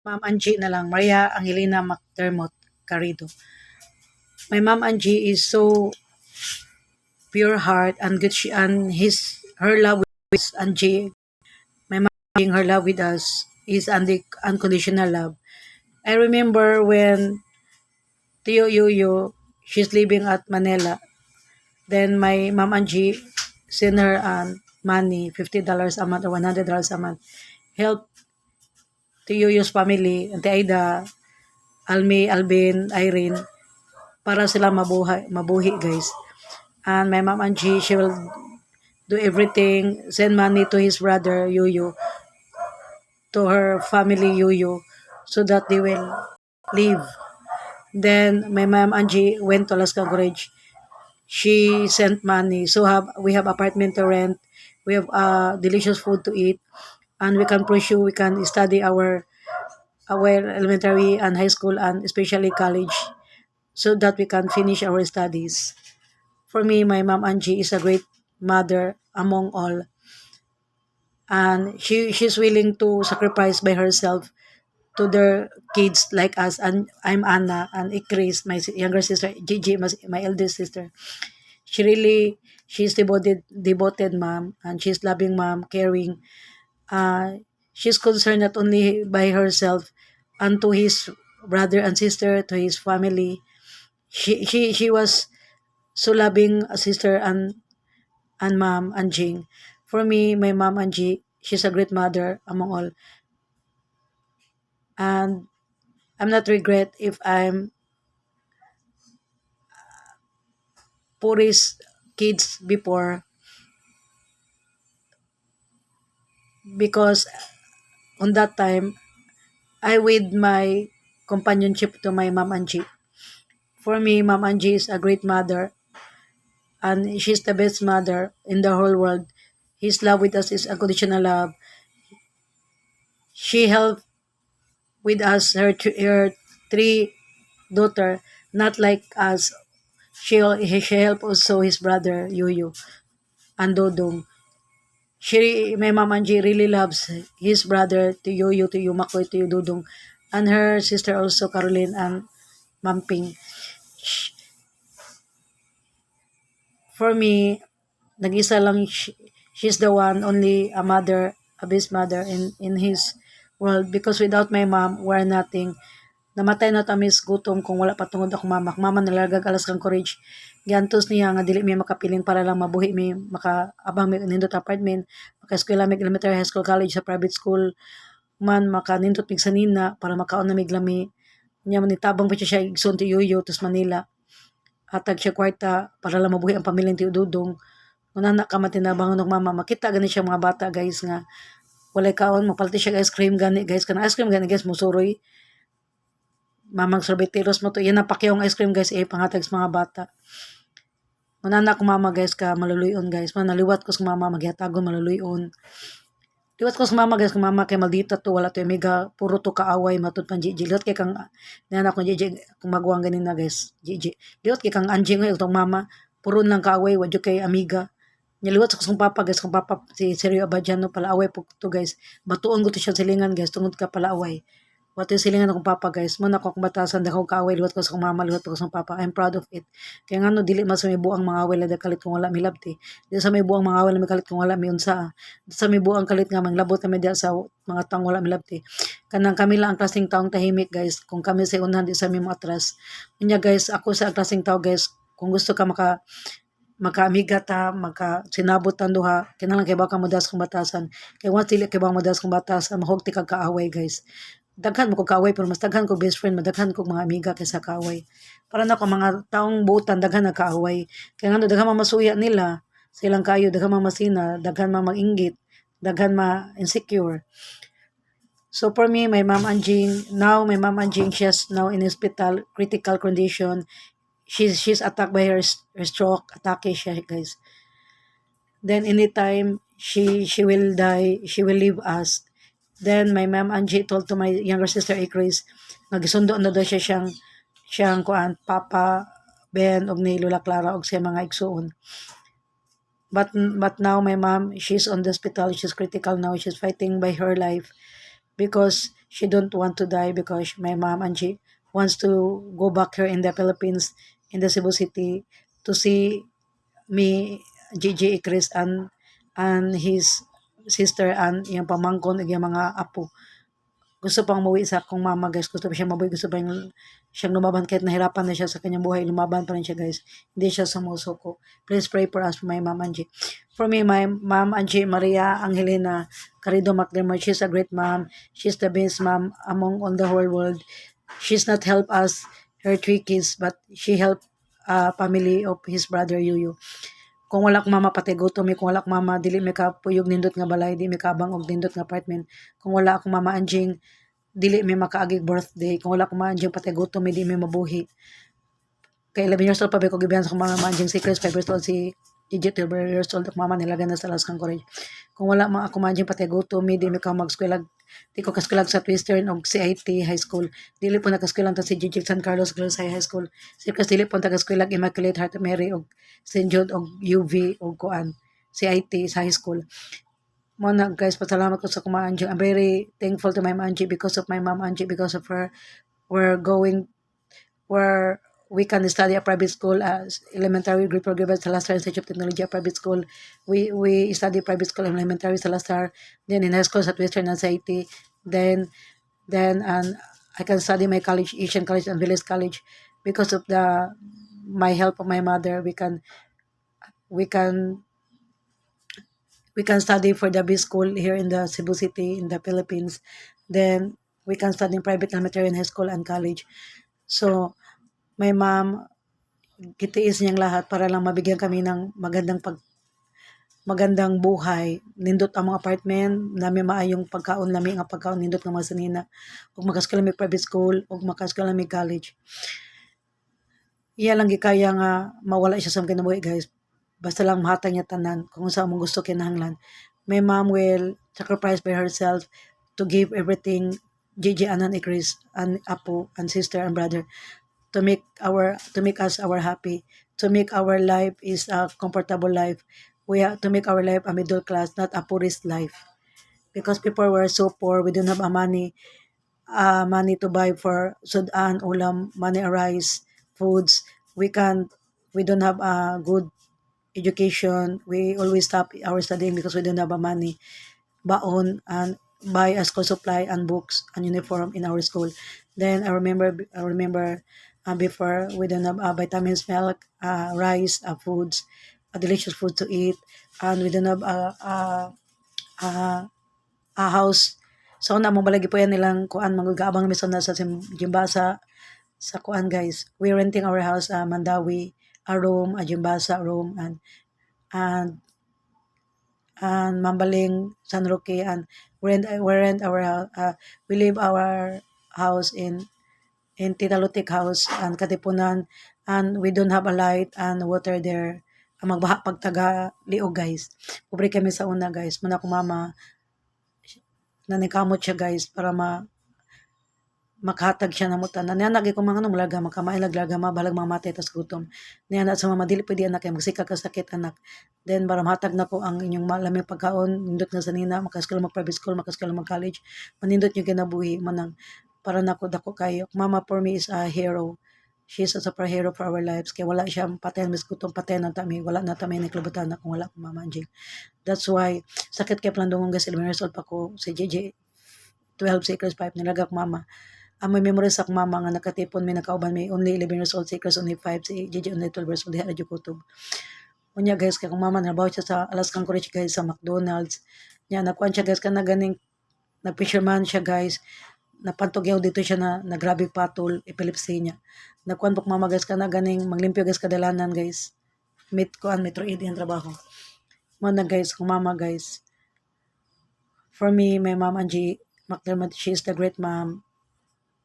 Ma'am Angie na lang, Maria Angelina McDermott Carrido. My Ma'am Angie is so pure heart and good and her love with Angie, my Ma'am Angie, her love with us is unconditional love. I remember when Tio Yuyo, she's living at Manila. Then my Ma'am Angie sent her money, $50 a month or $100 a month. Help Tio Yuyo's family, Auntie Aida, Almi, Alvin, Irene, para sila mabuhi guys. And my Ma'am Angie, she will do everything, send money to his brother Yuyo, to her family Yuyo, so that they will live. Then my Ma'am Angie went to Alaska Gorge. She sent money, so we have apartment to rent, we have delicious food to eat, and we can pursue, we can study our elementary and high school and especially college, so that we can finish our studies. For me, my Ma'am Angie is a great mother among all, and she's willing to sacrifice by herself to their kids like us. And I'm Anna, and Ikris, my younger sister, Gigi, my eldest sister. She's devoted mom, and she's loving mom, caring. She's concerned not only by herself and to his brother and sister, to his family. She was so loving a sister and mom and Jing. For me, my mom Angie, she's a great mother among all. And I'm not regret if I'm Puri's kids before, because on that time I with my companionship to my mom Angie. For me, Mom Angie is a great mother, and she's the best mother in the whole world. His love with us is unconditional love. She helped with us her three daughter, not like us. She helped also his brother Yuyu and Dodong. My Mom Angie really loves his brother to Yuyu, to Yumakoy, to Dodong, and her sister also Caroline and Mamping. For me, nag-isa lang she's the one, only a mother, a best mother in his world, because without my mom, we're nothing. Namatay na tamis gutom kung wala patungod ako mama. Mama nalargag alas kang courage. Giantos niya nga dili mi makapiling para lang mabuhi mi makaabang mi nindot apartment, maka-eskwela mi elementary, high school, college sa private school man, maka nindot mig sanina para makaon na mig lami. Nya man nitabang pa siya igsoon ti Yoyo tus Manila. Hatag siya kwarta para lang mabuhi ang pamilyang ti Dudong. Unana ka matinabangon ng mama, makita gani siya mga bata guys nga walay kaon, mapalti siya ice cream gani guys, kana ice cream gani guys musuroy. Mamang sorbeteros mo to, yan ang pakyong ice cream guys, pangatag sa mga bata. Unana ko mama guys ka maluluyon guys, manaliwat ko sa mama magyatagon maluluyon. Liwat ko sa mama guys, kung mama kay maldita to, wala to mega, puro to kaaway matud pan Gigi. Liwat kay kang nana ko Gigi kung magwang ganin na guys, Gigi. Liwat kay kang anjing ko itong mama, puro lang kaaway, wadyo kay amiga. Niliwat sa kong papa guys, kung papa si Sergio Abadiano pala away po to guys. Batuon ko to siya silingan guys, tungod ka pala away. Wato yung silingan akong papa guys. Muna ko akong batasan, dako kaaway, liwat ko sa kong mama, liwat ko sa kong papa. I'm proud of it. Kaya nga no, dili mas may buang mga away, lada kalit kung wala mi labti. Di sa may buang mga away, may kalit kung wala mi unsa. Di sa may buang kalit nga, manglabot kami diya sa mga taong wala mi labti. Kanang kami lang ang klaseng taong tahimik guys. Kung kami sa unahan, di sa may mga atras. Kanya guys, ako sa klaseng tao guys, kung gusto ka makaamiga ta, sinabot ang duha, kinalang kay baka modas kong batasan. Kay once dili kay baka modas kong batasan, mahugti kag kaaway guys. Daghan mo ko kaaway, pero mas daghan ko best friend, madaghan ko mga amiga kaysa kaaway. Para na ko mga taong butan, daghan na kaaway. Kaya nga daghan mamasuya nila, silang kayo, daghan mamasina, daghan mag-inggit, daghan ma-insecure. So for me, my mom Anjing, my mom Anjing, she's now in hospital, critical condition. She's attacked by her stroke, atake siya guys. Then anytime she will die, she will leave us. Then my mom Angie told to my younger sister Ikris, nagisundo na daw siyang kuan Papa Ben og ni Lola Clara og sa mga igsuon. But now my mom, she's on the hospital, she's critical now, she's fighting by her life because she don't want to die because my mom Angie wants to go back here in the Philippines, in the Cebu City, to see me, Gigi Chris, and his sister, and yung pamangkon, ug yung mga apo. Gusto pang umuwi sa akong mama, guys. Gusto pa siya mabuhay. Gusto pa siyang lumaban kahit nahirapan na siya sa kanyang buhay. Lumaban pa rin siya, guys. Hindi siya sumusuko. Please pray for us, for my mom, Angie. For me, my mom, Angie Maria Angelina Carido McDermott, she's a great mom. She's the best mom among on the whole world. She's not helped us, her 3 kids, but she helped family of his brother Yuyu. Kung wala akong mama patay gutom mi, kung wala akong mama dili mi ka puyog nindot nga balay, di mi kabang og nindot nga apartment. Kung wala akong mama Anjing, dili mi makaagig birthday. Kung wala akong mama Anjing patay gutom mi, di mi mabuhi. Kay 11 years old pa ba ko gibiyan sa akong mama Anjing Secrets, 5 years old si Gigi, 12 years old ak mama nila ganda sa Las College. Kung wala mga ako Anjing patay gutom mi, di mi ka mag-eskwela. Di ko kaskulag sa Twistern o CIT High School. Dili po nakaskulang ta si Gigi San Carlos Girls High School. Sipkas dili po tagaskulag Immaculate Heart of Mary o St. Jude o UV o kuan CIT sa high school. Mo na guys, pasalamat ko sa kuma Angie. I'm very thankful to my mom Angie because of my mom Angie, because of her. We're going where we can study a private school as elementary grade program sa Lastar Institute of Technology, a private school. We study private school elementary sa Lastar, then in high school sa Western and CIT, then and I can study my college, Asian College and Village College, because of the my help of my mother. We can study for the B school here in the Cebu City in the Philippines. Then we can study in private elementary and high school and college. So my mom, gitiis niyang lahat para lang mabigyan kami ng magandang buhay. Nindot ang mga apartment, nami maayong pagkaon, nami ang pagkaon, nindot ng mga sanina. Ug makaskala mi private school, ug makaskala mi college. Iya lang gikaya nga mawala siya sa kinabuhi, guys. Basta lang mahatag niya tanan kung saan mong gusto kinahanglan. My mom will sacrifice by herself to give everything, Gigi, Anan, Chris, and Apo, and sister and brother, to make us our happy, to make our life is a comfortable life. We have to make our life a middle class, not a poorest life. Because people were so poor, we don't have a money to buy for sudan, ulam, money, rice, foods. We don't have a good education. We always stop our studying because we don't have a money. Baon and buy a school supply and books and uniform in our school. Then I remember before we don't have vitamins, milk, rice, foods, delicious food to eat, and we don't have a house. So na mong balagi po yan nilang kuan magagaabang mison na sa Jimbasa sa kuan, guys. We renting our house Mandawi, a room, a Jimbasa room, and Mambaling, San Roque, and we leave our house in Tita Lutik house and Katipunan, and we don't have a light and water there. Ang magbaha pagtaga liog, guys. Pobre kami sa una, guys. Muna ko mama nanikamot siya, guys, para makahatag siya na mutan. Nananagi ko mga mulaga, makamailag-laga, mabalag mga matay, tas gutom. Niana sa mama, dili pwede anak, magsika ka sakit anak. Then, para mahatag na ko ang inyong malaming pagkaon, nindot na sanina, makaskala mag-private school, makaskala mag-college, manindot nyo kinabuhi, manang, para nako dako kayo. Mama for me is a hero. She's a superhero for our lives. Kaya wala siya patay, mis gutom patay na tami, wala na tami niklubutan na kung wala kong mama Anjing. That's why, sakit kay plandungon guys, 11 years old pa ko, si JJ, 12 Secrets 5, nilagak mama. Ang may memories sa mama nga nakatipon may nakauban may only 11 years old, Secrets only 5, si JJ only 12 years old, diha radyo kutub. Unya guys, kaya kung mama nabaw siya sa Alaskan Courage, guys, sa McDonald's. Nya nakuan siya, guys, kana ganing nag-fisherman siya, guys. Napantog yaw dito siya na nagrabe patol, epilepsy niya. Nakuan pok mama, guys, kana ganing maglimpyo, guys, kadalanan, guys. Metro 8 yung trabaho. Muna, guys, kung mama, guys. For me, my mom Angie McDermott, she is the great mom.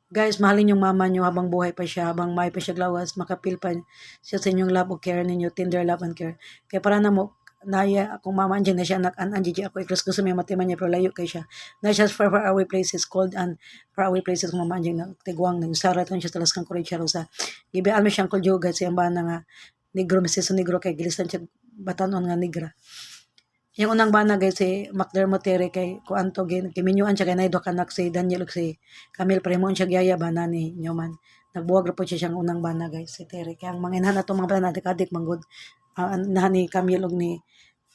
Guys, mahalin yung mama nyo habang buhay pa siya, habang may pa siya glawas, makapil pa siya sa inyong love o care ninyo, tender love and care. Kaya para na mo, naya akong mama Angie na siya, Angie ako, iklas gusto may matiman niya, pero layo kay siya. Na siya for away places, cold and far away places kung mama Angie, tiguang, nagsara ito siya sa Laskan Courage, siya sa gibiyaan mo siyang kulyogat, siya ba na nga, negro, mesiso negro, kay gilisan siya, batanon nga negra. Yung unang bana guys si McDermott Terry kay kuanto gin kiminyuan siya kay nay do kanak si Daniel ug si Camille Premon siya gyaya bana ni Newman. Nagbuwag ra po siya siyang unang bana guys si Terry. Kaya ang mga inhan atong mga bana adik-adik manggod nahan ni Camille ug ni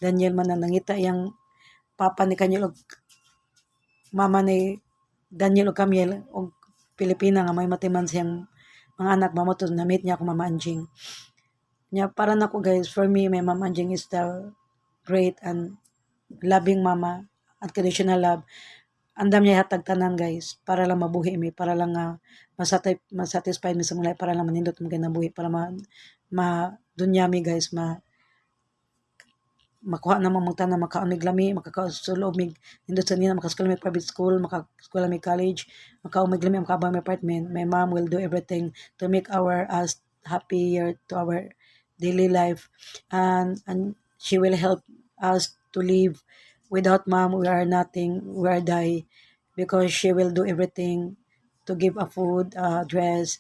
Daniel man na nangita yang papa ni Camille ug mama ni Daniel ug Camille ug Pilipina nga may matiman siyang mga anak mamoto na meet niya ako Mama Anjing. Nya para nako guys, for me my Mama Anjing is the great and loving mama, unconditional love. Andam niya hatag tanan guys, para lang mabuhi mi, para lang masatisfy mi sa mulay, para lang manindot mo kinabuhi, para dunya mi guys, makuha na mong tanan, makaunig lami, makakasulob mig, nindot sa nina, makasukula mi private school, makasukula mi college, makaumig lami, makabang mi apartment. My mom will do everything to make us happier to our daily life, and she will help us to live. Without mom, we are nothing, we are die, because she will do everything to give a food, dress,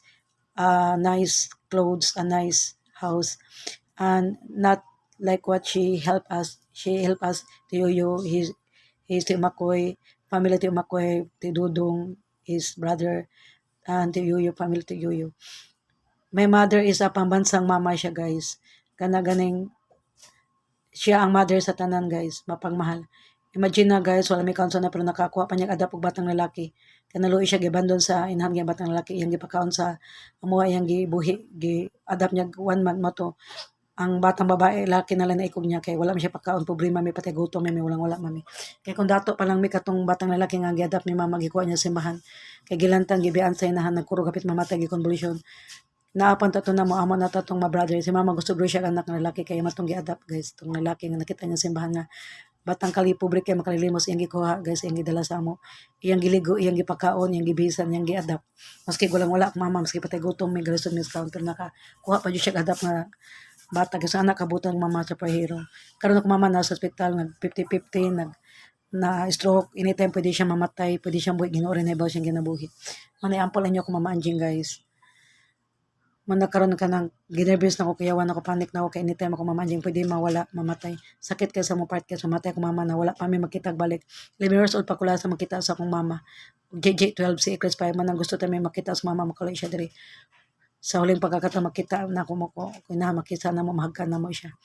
nice clothes, a nice house, and not like what she helped us. She helped us to Yoyo, his to Makoy, family to Makoy, to Dudong, his brother, and to Yoyo, family to Yoyo. My mother is a pambansang mama siya guys. Ganing siya ang mother sa tanan guys, mapagmahal. Imagine na guys, wala may kaunsa na pero nakakuha pa niya adap og batang lalaki. Kanaluoy siya gibandon sa inhan nga batang lalaki, iyang gipakaon sa amuha iyang gibuhi, gi-adapt niya 1 month mo to. Ang batang babae, laki na lang na ikog niya kay wala man siya pagkaon, pobre mami pati gutom mami, walang-wala mami. Kay kung dato pa lang mi katong batang lalaki nga giadapt ni mama gikuha niya simbahan. Kay gilantang gibian sa inahan nagkurog kapit mamatay gikonvolusyon. Naapan ta to na mo amo na ta tong ma-brother. Si mama gusto bro siya anak ng lalaki kaya matong gi-adapt guys tong lalaki nga nakita niya simbahan nga batang kalipobre kay makalilimos iyang gikuha guys, iyang gidala sa amo, iyang giligo, iyang gipakaon, iyang gibisan, iyang gi-adapt. Maski gulang wala ak mama, maski patay gutom may galisod mis counter nakakuha pa jud siya adapt nga bata kasi anak kabutang mama sa pahiro. Karon ako mama nasa ospital nag 50-50 na stroke, anytime pwede siya mamatay, pwede siyang buhi, ginoo rin ibaw siyang ginabuhi. Manay ampol inyo ako Mama Anjing guys. Man nagkaroon ka ng ginervous na ako, kayawan ako, panic na ako, kaya anytime ako mamanjing, pwede mawala, mamatay. Sakit kaya sa mo part kaya mamatay ako mama na wala pa may makitag balik. 11 years old pa ko lang sa makita sa akong mama. JJ12 si Chris 5 man ang gusto tayo may makita sa mama, makuloy siya diri. Sa huling pagkakataon makita na ako mo ko, makita na mo, mahagkan na mo siya.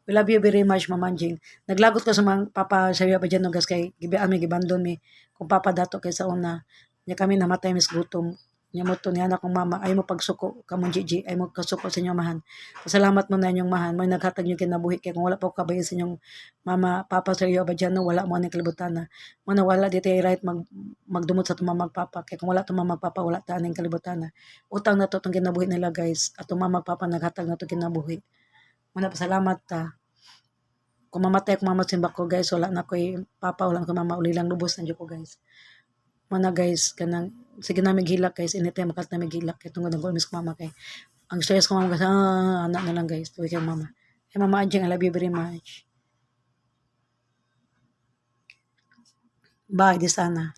We love you very much, Mamanjing. Naglagot ka sa mga papa sa ba dyan, no, guys, kay gibian mi, gibandon mi. Kung papa dato kay sa una, niya kami namatay mis gutom. Niya mo to niya na kong mama, ay mo pagsuko, kamon Gigi, ay mo kasuko sa inyong mahan. Pasalamat mo na inyong mahan, may naghatag niyo kinabuhi, kaya kung wala pa ko kabayan sa inyong mama, papa sa ba dyan, no, wala mo ang kalibutan na. Mo na wala, dito ay right, magdumot sa tumamag papa, kaya kung wala tumamag papa, wala ta ang kalibutan na. Utang na to itong kinabuhi nila, guys, at tumamag papa, naghatag na to kinabuhi. Muna pasalamat ta. Kung mamatay ako mamasimba ko guys, wala na ko'y papa, wala na ko'y mama, uli lang lubos na ko guys. Muna guys, kanang, sige na hilak guys, anytime makat na hilak, kaya tungkol ng miss ko mama kay. Ang stress ko mama guys, anak na lang guys, tuwi kay mama. Hey Mama Anjing, I love you very much. Bye, di sana.